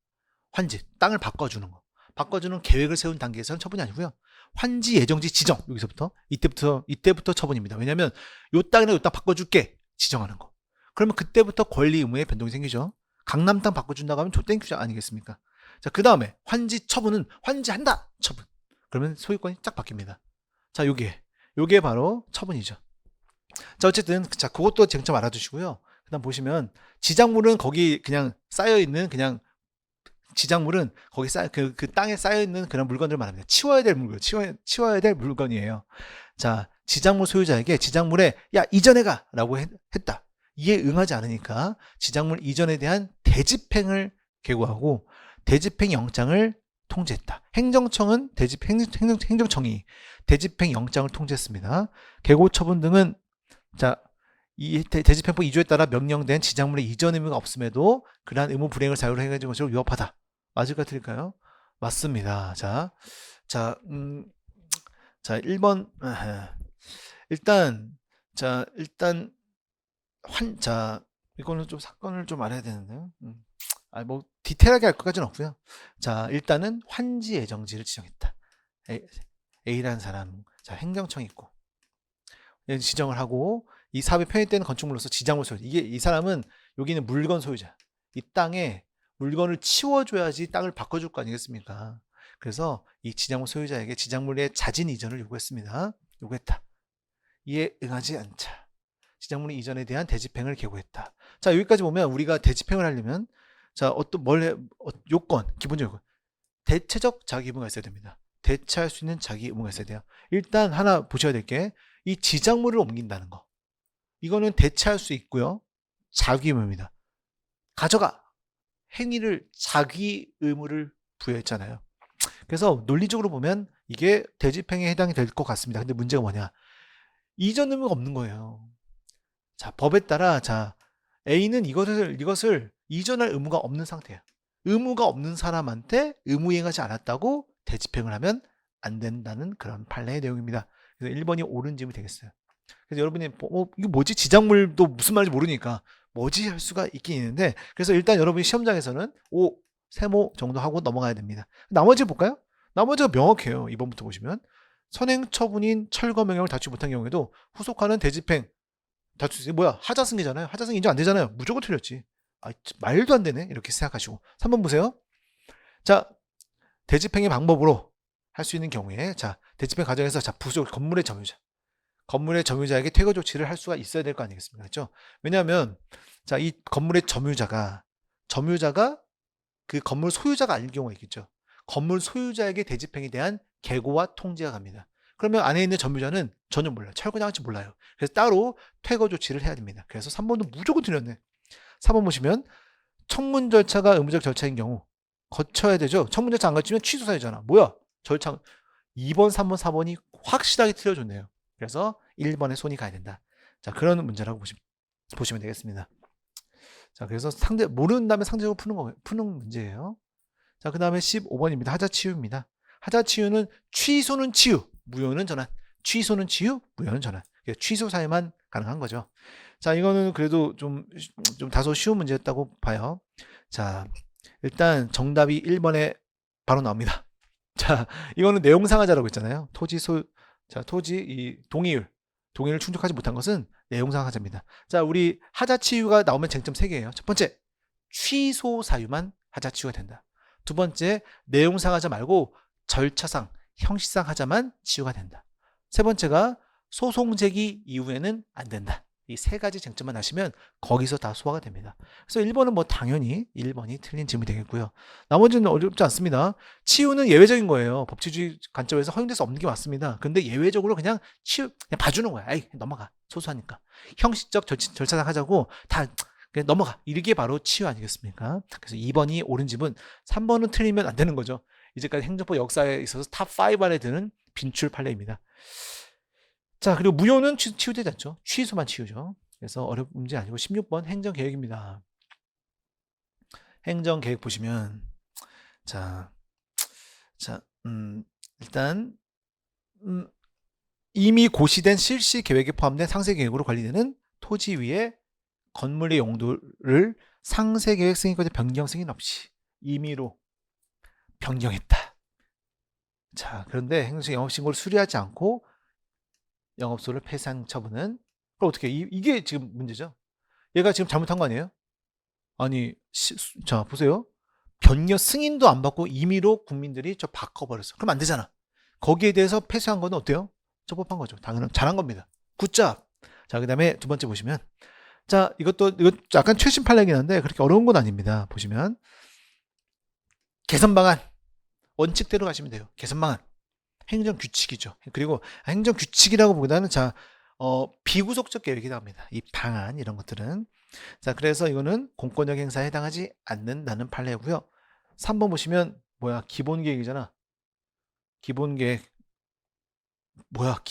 환지, 땅을 바꿔주는 거. 바꿔주는 계획을 세운 단계에서는 처분이 아니고요. 환지 예정지 지정. 여기서부터 이때부터 처분입니다. 왜냐하면 요 땅이나 요 땅 바꿔줄게. 지정하는 거. 그러면 그때부터 권리 의무의 변동이 생기죠. 강남 땅 바꿔준다고 하면 조땡큐 아니겠습니까? 자, 그 다음에 환지 처분은 환지한다. 처분. 그러면 소유권이 쫙 바뀝니다. 자, 요게 바로 처분이죠. 자, 어쨌든 자, 그것도 쟁점 알아두시고요. 그다음 보시면 지작물은 거기 그냥 쌓여 있는 그냥 지작물은 거기 그 땅에 쌓여 있는 그런 물건들 말합니다. 치워야 될 물건, 치워야 될 물건이에요. 자, 지작물 소유자에게 지작물에 야 이전해가라고 했다. 이에 응하지 않으니까 지작물 이전에 대한 대집행을 계고하고 대집행 영장을 통지했다. 행정청은 행정청이 대집행 영장을 통지했습니다. 계고 처분 등은 자, 이 대집행법 2조에 따라 명령된 지작물의 이전 의무가 없음에도 그러한 의무 불이행을 사유로 해가지고 것으로 위법하다. 맞을까 틀릴까요? 맞습니다. 자, 1번 일단 이거는 좀 사건을 좀 알아야 되는데요. 뭐 디테일하게 할 것까지는 없고요. 자, 일단은 환지 예정지를 지정했다. A라는 사람, 자, 행정청이 있고 지정을 하고 이 사업에 편입되는 건축물로서 지작물 소유자. 이 사람은 여기는 물건 소유자. 이 땅에 물건을 치워줘야지 땅을 바꿔줄 거 아니겠습니까? 그래서 이 지작물 소유자에게 지작물의 자진 이전을 요구했다. 이에 응하지 않자. 지작물 이전에 대한 대집행을 계고했다. 자, 여기까지 보면 우리가 대집행을 하려면 자, 요건, 기본적 요건. 대체적 자기 의무가 있어야 됩니다. 대체할 수 있는 자기 의무가 있어야 돼요. 일단 하나 보셔야 될 게 이 지작물을 옮긴다는 거. 이거는 대체할 수 있고요. 자기 의무입니다. 가져가. 행위를 자기 의무를 부여했잖아요. 그래서 논리적으로 보면 이게 대집행에 해당이 될 것 같습니다. 근데 문제가 뭐냐? 이전 의무가 없는 거예요. 자, 법에 따라 자, A는 이것을 이전할 의무가 없는 상태야. 의무가 없는 사람한테 의무 이행하지 않았다고 대집행을 하면 안 된다는 그런 판례의 내용입니다. 그래서 1번이 옳은 질문이 되겠어요. 그래서 여러분이 이거 뭐지? 지작물도 무슨 말인지 모르니까 뭐지? 할 수가 있긴 있는데 그래서 일단 여러분이 시험장에서는 세모 정도 하고 넘어가야 됩니다. 나머지 볼까요? 나머지가 명확해요. 2번부터 보시면 선행처분인 철거 명령을 다투지 못한 경우에도 후속하는 대집행 다툴 수 있어요. 뭐야? 하자승계잖아요. 하자승계 인정 안 되잖아요. 무조건 틀렸지. 말도 안 되네. 이렇게 생각하시고 3번 보세요. 자, 대집행의 방법으로 할 수 있는 경우에 자, 대집행 과정에서 자, 건물의 점유자에게 퇴거 조치를 할 수가 있어야 될 거 아니겠습니까? 그렇죠? 왜냐하면 자, 이 건물의 점유자가 그 건물 소유자가 아닐 경우가 있겠죠. 건물 소유자에게 대집행에 대한 계고와 통지가 갑니다. 그러면 안에 있는 점유자는 전혀 몰라요. 철거장할지 몰라요. 그래서 따로 퇴거 조치를 해야 됩니다. 그래서 3번도 무조건 틀렸네. 4번 보시면 청문 절차가 의무적 절차인 경우 거쳐야 되죠. 청문 절차 안 거치면 취소 사유잖아. 뭐야? 절차 2번, 3번, 4번이 확실하게 틀려줬네요. 그래서 1번에 손이 가야 된다. 자, 그런 문제라고 보시면 되겠습니다. 자, 그래서 모르는 다음에 상대적으로 푸는 문제예요. 자, 그 다음에 15번입니다. 하자치유입니다. 하자치유는 취소는 치유, 무효는 전환. 취소는 치유, 무효는 전환. 취소 사유만 가능한 거죠. 자, 이거는 그래도 좀 다소 쉬운 문제였다고 봐요. 자, 일단 정답이 1번에 바로 나옵니다. 자, 이거는 내용상하자라고 했잖아요. 토지 이 동의를 충족하지 못한 것은 내용상하자입니다. 자, 우리 하자치유가 나오면 쟁점 3개예요. 첫 번째, 취소 사유만 하자치유가 된다. 두 번째, 내용상하자 말고 절차상, 형식상 하자만 치유가 된다. 세 번째가 소송 제기 이후에는 안 된다. 이 3가지 쟁점만 하시면 거기서 다 소화가 됩니다. 그래서 1번은 뭐 당연히 1번이 틀린 질문이 되겠고요. 나머지는 어렵지 않습니다. 치유는 예외적인 거예요. 법치주의 관점에서 허용될 수 없는 게 맞습니다. 근데 예외적으로 그냥 그냥 봐주는 거야. 에이, 넘어가. 소소하니까. 형식적 절차상 하자고 다 그냥 넘어가. 이게 바로 치유 아니겠습니까? 그래서 2번이 옳은 집은 3번은 틀리면 안 되는 거죠. 이제까지 행정법 역사에 있어서 탑5 안에 드는 빈출 판례입니다. 자, 그리고 무효는 치유되지 않죠. 취소만 치유죠. 그래서 어려운 문제 아니고 16번 행정계획입니다. 행정계획 보시면 일단 이미 고시된 실시 계획에 포함된 상세 계획으로 관리되는 토지 위에 건물의 용도를 상세 계획 승인까지 변경 승인 없이 임의로 변경했다. 자, 그런데 행정 영업신고를 수리하지 않고 영업소를 폐쇄한 처분은 그럼 어떻게 이게 지금 문제죠. 얘가 지금 잘못한 거 아니에요? 아니 자 보세요. 변경 승인도 안 받고 임의로 국민들이 저 바꿔버렸어. 그럼 안 되잖아. 거기에 대해서 폐쇄한 거는 어때요? 적법한 거죠. 당연한 잘한 겁니다. 굿잡. 자, 그 다음에 두 번째 보시면 자 이거 약간 최신 판례긴 한데 그렇게 어려운 건 아닙니다. 보시면 개선 방안 원칙대로 가시면 돼요. 개선 방안 행정 규칙이죠. 그리고 행정 규칙이라고 보기보다는 비구속적 계획이 나옵니다. 이 방안 이런 것들은 자 그래서 이거는 공권력 행사에 해당하지 않는다는 판례고요. 3번 보시면 뭐야 기본 계획이잖아. 기본 계획 뭐야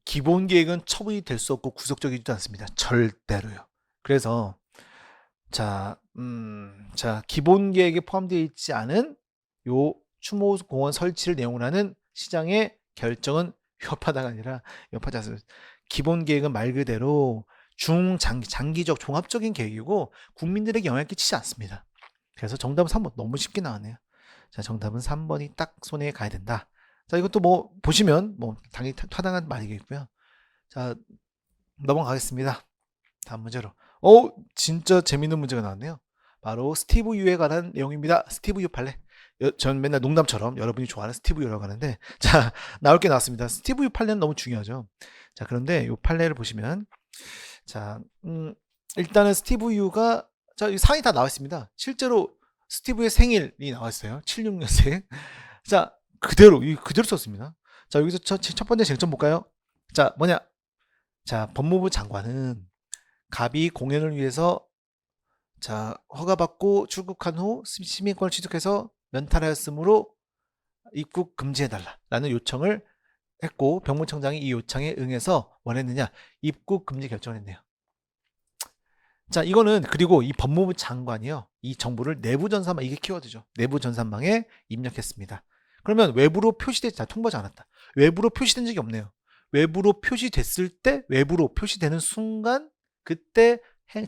기본 계획은 처분이 될 수 없고 구속적이지도 않습니다. 절대로요. 그래서 자 기본 계획에 포함되어 있지 않은 요 추모공원 설치를 내용으로 하는 시장의 결정은 위협하다가 아니라 위협하지 않습니다. 기본 계획은 말 그대로 장기적 종합적인 계획이고 국민들에게 영향을 끼치지 않습니다. 그래서 정답은 3번 너무 쉽게 나왔네요. 자, 정답은 3번이 딱 손에 가야 된다. 자, 이것도 뭐 보시면 뭐 당연히 타당한 말이겠고요. 자, 넘어가겠습니다. 다음 문제로. 진짜 재밌는 문제가 나왔네요. 바로 스티브 유에 관한 내용입니다. 스티브 유 판례. 전 맨날 농담처럼 여러분이 좋아하는 스티브 유라고 하는데 자 나올 게 나왔습니다. 스티브 유 판례는 너무 중요하죠. 자 그런데 이 판례를 보시면 자 일단은 스티브 유가 자 상이 다 나와 있습니다. 실제로 스티브의 생일이 나와 있어요. 76년생. 자 그대로 썼습니다. 자 여기서 첫 번째 쟁점 볼까요? 자 뭐냐? 자 법무부 장관은 갑이 공연을 위해서 자 허가받고 출국한 후 시민권을 취득해서 면탈하였으므로 입국 금지해달라는 요청을 했고 병무청장이 이 요청에 응해서 원했느냐 입국 금지 결정을 했네요. 자 이거는 그리고 이 법무부 장관이요 이 정보를 내부 전산망 이게 키워드죠. 내부 전산망에 입력했습니다. 그러면 외부로 표시되지 통보하지 않았다. 외부로 표시된 적이 없네요. 외부로 표시됐을 때 외부로 표시되는 순간 그때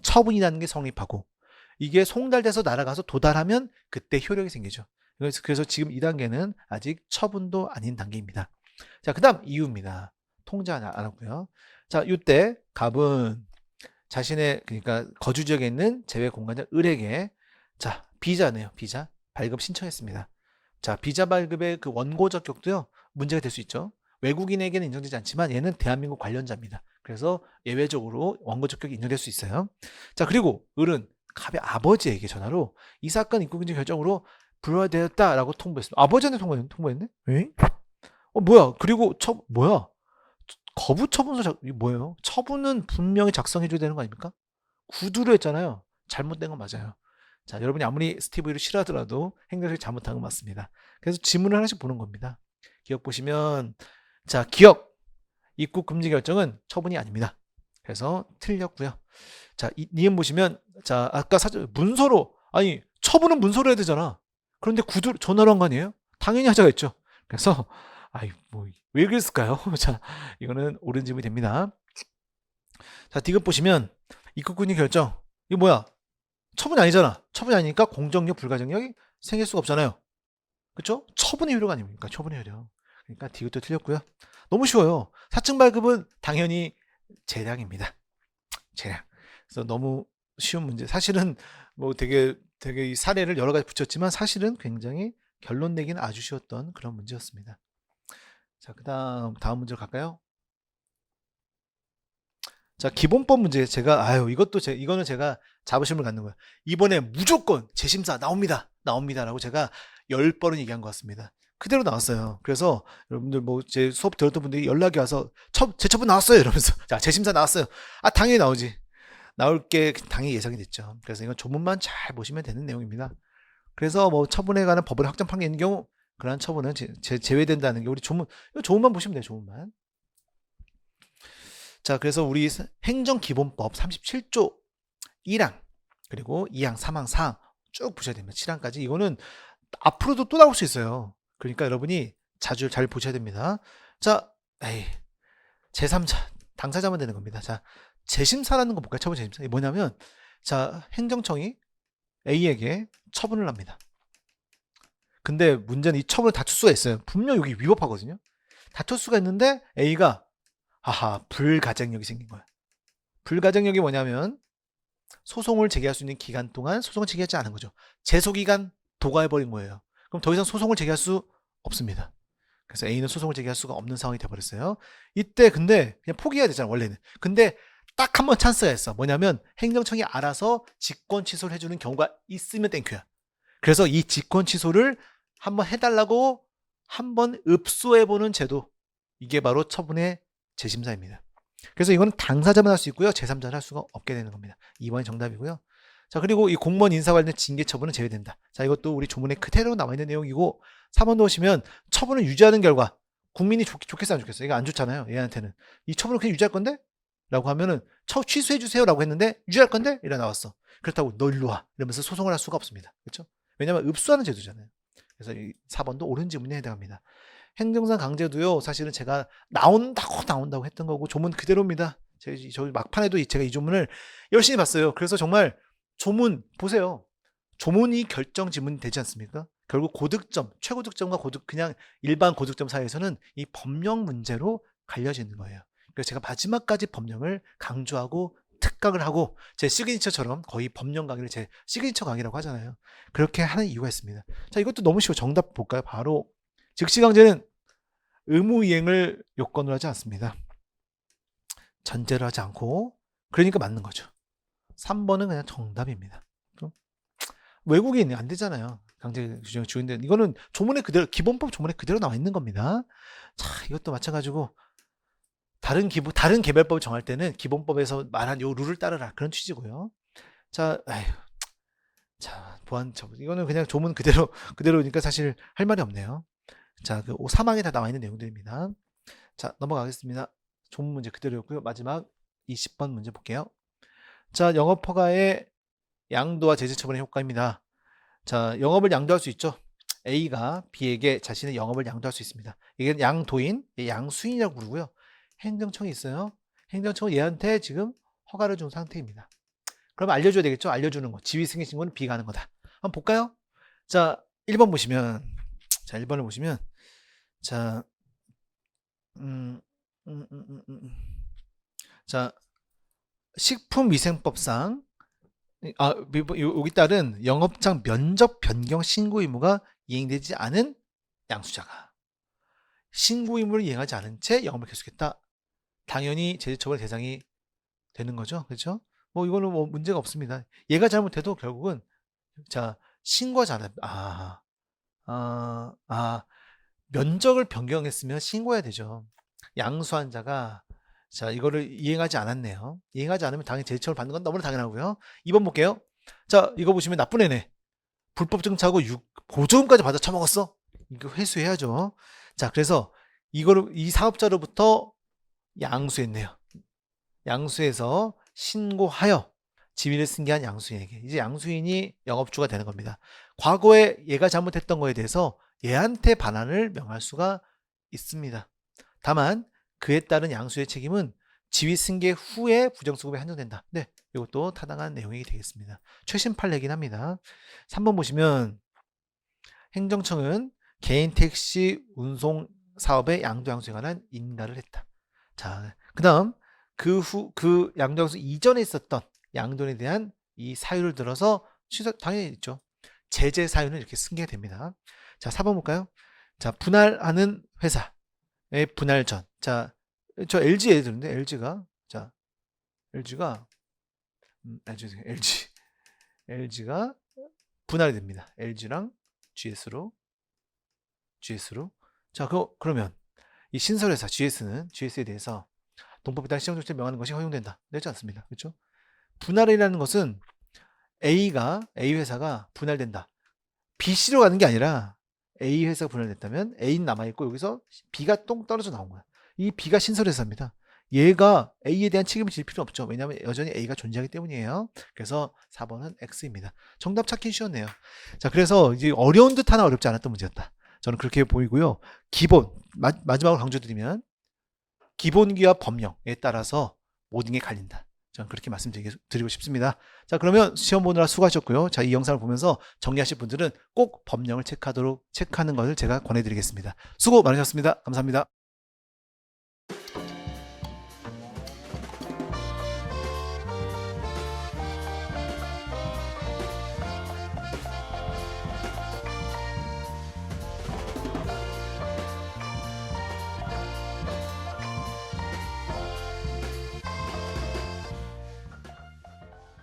처분이라는 게 성립하고 이게 송달돼서 날아가서 도달하면 그때 효력이 생기죠. 그래서 지금 2단계는 아직 처분도 아닌 단계입니다. 자, 그 다음 이유입니다. 통제 안 하고요. 자, 이때 갑은 자신의 그러니까 거주 지역에 있는 제외 공간장 을에게 자 비자네요. 비자 발급 신청했습니다. 자 비자 발급의 그 원고 적격도요 문제가 될 수 있죠. 외국인에게는 인정되지 않지만 얘는 대한민국 관련자입니다. 그래서 예외적으로 원고 적격이 인정될 수 있어요. 자 그리고 을은 갑의 아버지에게 전화로 이 사건 입국 금지 결정으로 불허되었다라고 통보했습니다. 아버지한테 통보했네? 왜? 뭐야? 그리고 뭐야? 거부 처분서 이게 뭐예요? 처분은 분명히 작성해 줘야 되는 거 아닙니까? 구두로 했잖아요. 잘못된 건 맞아요. 자, 여러분이 아무리 스티브를 싫어하더라도 행정적이 잘못한 건 맞습니다. 그래서 지문을 하나씩 보는 겁니다. 기억 보시면, 자, 기억 입국 금지 결정은 처분이 아닙니다. 그래서 틀렸고요. 자, 니은 보시면, 자, 아까 문서로, 아니, 처분은 문서로 해야 되잖아. 그런데 구두 전화로 한 거 아니에요? 당연히 하자고 했죠. 그래서, 아이, 뭐, 왜 그랬을까요? 자, 이거는 옳은 질문이 됩니다. 자, 디귿 보시면, 입국 금지 결정. 이거 뭐야? 처분이 아니잖아. 처분이 아니니까 공정력, 불가정력이 생길 수가 없잖아요. 그쵸? 처분의 효력 아닙니까? 처분의 효력. 그러니까 디귿도 틀렸고요. 너무 쉬워요. 사증 발급은 당연히 재량입니다. 재량. 그래서 너무 쉬운 문제. 사실은 뭐 되게 이 사례를 여러 가지 붙였지만 사실은 굉장히 결론 내기는 아주 쉬웠던 그런 문제였습니다. 자, 다음 문제로 갈까요? 자, 기본법 문제 이거는 제가 자부심을 갖는 거예요. 이번에 무조건 재심사 나옵니다라고 제가 10번은 얘기한 것 같습니다. 그대로 나왔어요. 그래서 여러분들 뭐 제 수업 들었던 분들이 연락이 와서 재처분 나왔어요 이러면서 자, 재심사 나왔어요. 아, 당연히 나오지. 나올 게 당연히 예상이 됐죠. 그래서 이건 조문만 잘 보시면 되는 내용입니다. 그래서 뭐 처분에 관한 법을 확정 판결이 있는 경우 그러한 처분은 제외된다는 게 우리 이거 조문만 보시면 돼요. 조문만. 자, 그래서 우리 행정기본법 37조 1항 그리고 2항, 3항, 4항 쭉 보셔야 됩니다. 7항까지. 이거는 앞으로도 또 나올 수 있어요. 그러니까 여러분이 자주 잘 보셔야 됩니다. 자, 제3자 당사자만 되는 겁니다. 자, 재심사라는 거 볼까요? 처분 재심사. 이게 뭐냐면 자, 행정청이 A에게 처분을 합니다. 근데 문제는 이 처분을 다툴 수가 있어요. 분명 여기 위법하거든요. 다툴 수가 있는데 A가 불가정력이 생긴 거야. 불가정력이 뭐냐면 소송을 제기할 수 있는 기간 동안 소송을 제기하지 않은 거죠. 제소기간 도과해버린 거예요. 그럼 더 이상 소송을 제기할 수 없습니다. 그래서 A는 소송을 제기할 수가 없는 상황이 돼버렸어요. 이때 근데 그냥 포기해야 되잖아 원래는. 근데 딱 한 번 찬스가 있어. 뭐냐면 행정청이 알아서 직권 취소를 해주는 경우가 있으면 땡큐야. 그래서 이 직권 취소를 한번 해달라고 한번 읍소해보는 제도. 이게 바로 처분의 재심사입니다. 그래서 이거는 당사자만 할 수 있고요. 제3자는 할 수가 없게 되는 겁니다. 2번이 정답이고요. 자, 그리고 이 공무원 인사 관련 징계 처분은 제외된다. 자, 이것도 우리 조문에 그대로 나와 있는 내용이고 3번도 보시면 처분을 유지하는 결과 국민이 좋겠어 안 좋겠어? 이거 안 좋잖아요. 얘한테는. 이 처분을 그냥 유지할 건데? 라고 하면은 취소해 주세요 라고 했는데 유지할 건데? 이래 나왔어. 그렇다고 너 일로 와. 이러면서 소송을 할 수가 없습니다. 그렇죠? 왜냐면 읍수하는 제도잖아요. 그래서 이 4번도 옳은 질문에 해당합니다. 행정상 강제도요. 사실은 제가 나온다고 했던 거고 조문 그대로입니다. 저 막판에도 제가 이 조문을 열심히 봤어요. 그래서 정말 조문 보세요. 조문이 결정 지문이 되지 않습니까? 결국 고득점, 최고득점과 그냥 일반 고득점 사이에서는 이 법령 문제로 갈려지는 거예요. 그래서 제가 마지막까지 법령을 강조하고 특각을 하고 제 시그니처처럼 거의 법령 강의를 제 시그니처 강의라고 하잖아요. 그렇게 하는 이유가 있습니다. 자, 이것도 너무 쉬워. 정답 볼까요? 바로 즉시강제는 의무이행을 요건으로 하지 않습니다. 전제를 하지 않고 그러니까 맞는 거죠. 3번은 그냥 정답입니다. 외국인이 안 되잖아요. 강제 규정이 주인데 이거는 조문에 그대로 기본법 조문에 그대로 나와 있는 겁니다. 자, 이것도 마찬가지고 다른 개별법을 정할 때는 기본법에서 말한 요 룰을 따르라 그런 취지고요. 자, 보안 처분 이거는 그냥 조문 그대로니까 사실 할 말이 없네요. 자, 그 사망에 다 나와 있는 내용들입니다. 자, 넘어가겠습니다. 조문 문제 그대로였고요. 마지막 20번 문제 볼게요. 자, 영업 허가의 양도와 제재 처분의 효과입니다. 자, 영업을 양도할 수 있죠. A가 B에게 자신의 영업을 양도할 수 있습니다. 이게 양도인, 양수인이라고 부르고요. 행정청이 있어요. 행정청은 얘한테 지금 허가를 준 상태입니다. 그럼 알려줘야 되겠죠? 알려주는 거. 지위 승인 신고는 B가 하는 거다. 한번 볼까요? 자, 1번 보시면, 자, 1번을 보시면, 자, 자, 식품위생법상 여기 따른 영업장 면적 변경 신고 의무가 이행되지 않은 양수자가 신고 의무를 이행하지 않은 채 영업을 계속했다. 당연히 제재처벌 대상이 되는 거죠. 그렇죠? 뭐 이거는 뭐 문제가 없습니다. 얘가 잘못해도 결국은 자 신고하지 않아. 면적을 변경했으면 신고해야 되죠. 양수한 자가 자 이거를 이행하지 않았네요. 이행하지 않으면 당연히 제지처벌 받는 건 너무나 당연하고요. 2번 볼게요. 자 이거 보시면 나쁜 애네. 불법 증차하고 보조금까지 받아 처먹었어. 이거 회수해야죠. 자 그래서 이거를 이 사업자로부터 양수했네요. 양수해서 신고하여 지위를 승계한 양수인에게 이제 양수인이 영업주가 되는 겁니다. 과거에 얘가 잘못했던 거에 대해서 얘한테 반환을 명할 수가 있습니다. 다만 그에 따른 양수의 책임은 지위 승계 후에 부정수급에 한정된다. 네, 이것도 타당한 내용이 되겠습니다. 최신 판례긴 합니다. 3번 보시면 행정청은 개인 택시 운송 사업의 양도양수에 관한 인가를 했다. 자, 그다음 그 양도양수 이전에 있었던 양도에 대한 이 사유를 들어서 당연히 있죠. 제재 사유는 이렇게 승계가 됩니다. 자, 4번 볼까요? 자, 분할하는 회사의 분할 전. 자, 저 LG 예를 들는데 LG가 LG가 분할이 됩니다. LG랑 GS로. 자, 그러면 이 신설회사 GS에 대해서 동법에 따른 시정조치를 명하는 것이 허용된다. 되지 않습니다. 그렇죠? 분할이라는 것은 A 회사가 분할된다. B씨로 가는 게 아니라 A 회사가 분할됐다면 A는 남아있고 여기서 B가 똥 떨어져 나온 거야. 이 B가 신설회사입니다. 얘가 A에 대한 책임을 질 필요 없죠. 왜냐하면 여전히 A가 존재하기 때문이에요. 그래서 4번은 X입니다. 정답 찾기 쉬웠네요. 자, 그래서 이제 어려운 듯 하나 어렵지 않았던 문제였다. 저는 그렇게 보이고요. 마지막으로 강조드리면 기본기와 법령에 따라서 모든 게 갈린다. 저는 그렇게 말씀드리고 싶습니다. 자, 그러면 시험 보느라 수고하셨고요. 자, 이 영상을 보면서 정리하실 분들은 꼭 법령을 체크하는 것을 제가 권해드리겠습니다. 수고 많으셨습니다. 감사합니다.